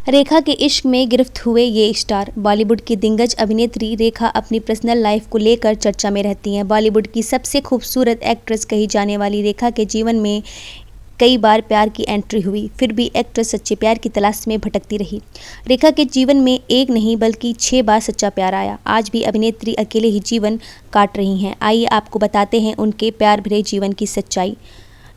रेखा के इश्क में गिरफ्त हुए ये स्टार। बॉलीवुड की दिग्गज अभिनेत्री रेखा अपनी पर्सनल लाइफ को लेकर चर्चा में रहती हैं। बॉलीवुड की सबसे खूबसूरत एक्ट्रेस कही जाने वाली रेखा के जीवन में कई बार प्यार की एंट्री हुई, फिर भी एक्ट्रेस सच्चे प्यार की तलाश में भटकती रही। रेखा के जीवन में एक नहीं बल्कि 6 बार सच्चा प्यार आया। आज भी अभिनेत्री अकेले ही जीवन काट रही हैं। आइए आपको बताते हैं उनके प्यार भरे जीवन की सच्चाई।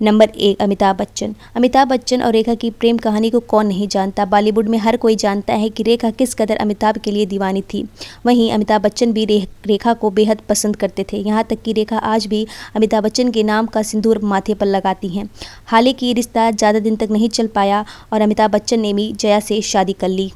नंबर 1, अमिताभ बच्चन। अमिताभ बच्चन और रेखा की प्रेम कहानी को कौन नहीं जानता। बॉलीवुड में हर कोई जानता है कि रेखा किस कदर अमिताभ के लिए दीवानी थी। वहीं अमिताभ बच्चन भी रेखा को बेहद पसंद करते थे। यहाँ तक कि रेखा आज भी अमिताभ बच्चन के नाम का सिंदूर माथे पर लगाती हैं। हालांकि ये रिश्ता ज़्यादा दिन तक नहीं चल पाया और अमिताभ बच्चन ने भी जया से शादी कर ली।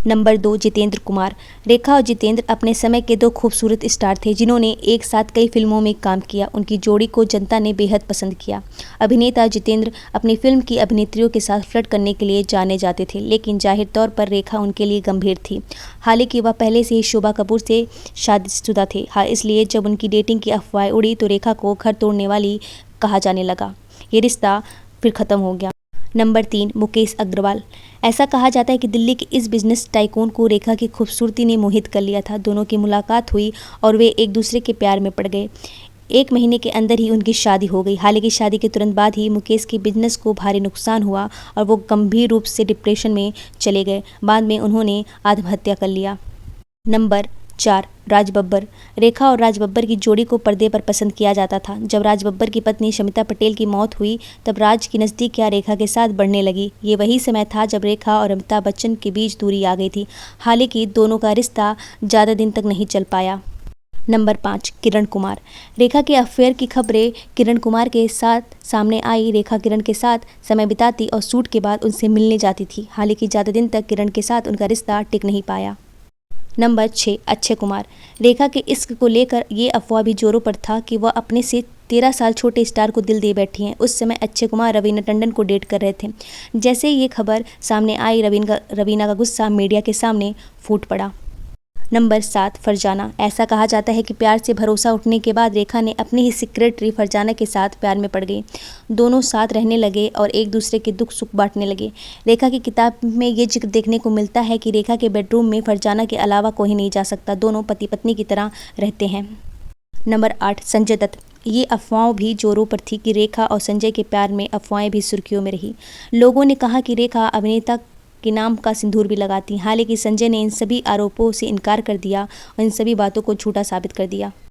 नंबर 2, जितेंद्र कुमार। रेखा और जितेंद्र अपने समय के 2 खूबसूरत स्टार थे जिन्होंने एक साथ कई फिल्मों में काम किया। उनकी जोड़ी को जनता ने बेहद पसंद किया। अभिनेता जितेंद्र अपनी फिल्म की अभिनेत्रियों के साथ फ्लर्ट करने के लिए जाने जाते थे, लेकिन जाहिर तौर पर रेखा उनके लिए गंभीर थी। हालांकि वह पहले से ही शोभा कपूर से शादीशुदा थे। इसलिए जब उनकी डेटिंग की अफवाहें उड़ी तो रेखा को घर तोड़ने वाली कहा जाने लगा। ये रिश्ता फिर ख़त्म हो गया। नंबर 3, मुकेश अग्रवाल। ऐसा कहा जाता है कि दिल्ली के इस बिजनेस टाइकून को रेखा की खूबसूरती ने मोहित कर लिया था। दोनों की मुलाकात हुई और वे एक दूसरे के प्यार में पड़ गए। 1 महीने के अंदर ही उनकी शादी हो गई। हालांकि शादी के तुरंत बाद ही मुकेश के बिजनेस को भारी नुकसान हुआ और वो गंभीर रूप से डिप्रेशन में चले गए। बाद में उन्होंने आत्महत्या कर लिया। नंबर 4, राज बब्बर। रेखा और राज बब्बर की जोड़ी को पर्दे पर पसंद किया जाता था। जब राज बब्बर की पत्नी शमिता पटेल की मौत हुई तब राज की नज़दीकियां रेखा के साथ बढ़ने लगी। ये वही समय था जब रेखा और अमिताभ बच्चन के बीच दूरी आ गई थी। हालांकि दोनों का रिश्ता ज़्यादा दिन तक नहीं चल पाया। नंबर 5, किरण कुमार। रेखा के अफेयर की खबरें किरण कुमार के साथ सामने आई। रेखा किरण के साथ समय बिताती और शूट के बाद उनसे मिलने जाती थी। हालांकि ज़्यादा दिन तक किरण के साथ उनका रिश्ता टिक नहीं पाया। नंबर 6, अक्षय कुमार। रेखा के इश्क को लेकर ये अफवाह भी जोरों पर था कि वह अपने से 13 साल छोटे स्टार को दिल दे बैठी हैं। उस समय अक्षय कुमार रवीना टंडन को डेट कर रहे थे। जैसे ही ये खबर सामने आई रवीना का गुस्सा मीडिया के सामने फूट पड़ा। नंबर 7, फरजाना। ऐसा कहा जाता है कि प्यार से भरोसा उठने के बाद रेखा ने अपनी ही सेक्रेटरी फरजाना के साथ प्यार में पड़ गई। दोनों साथ रहने लगे और एक दूसरे के दुख सुख बांटने लगे। रेखा की किताब में ये जिक्र देखने को मिलता है कि रेखा के बेडरूम में फरजाना के अलावा कोई नहीं जा सकता। दोनों पति पत्नी की तरह रहते हैं। नंबर 8, संजय दत्त। ये अफवाहों भी जोरों पर थी कि रेखा और संजय के प्यार में अफवाहें भी सुर्खियों में रही। लोगों ने कहा कि रेखा अभिनेता के नाम का सिंदूर भी लगाती। हालांकि संजय ने इन सभी आरोपों से इनकार कर दिया और इन सभी बातों को झूठा साबित कर दिया।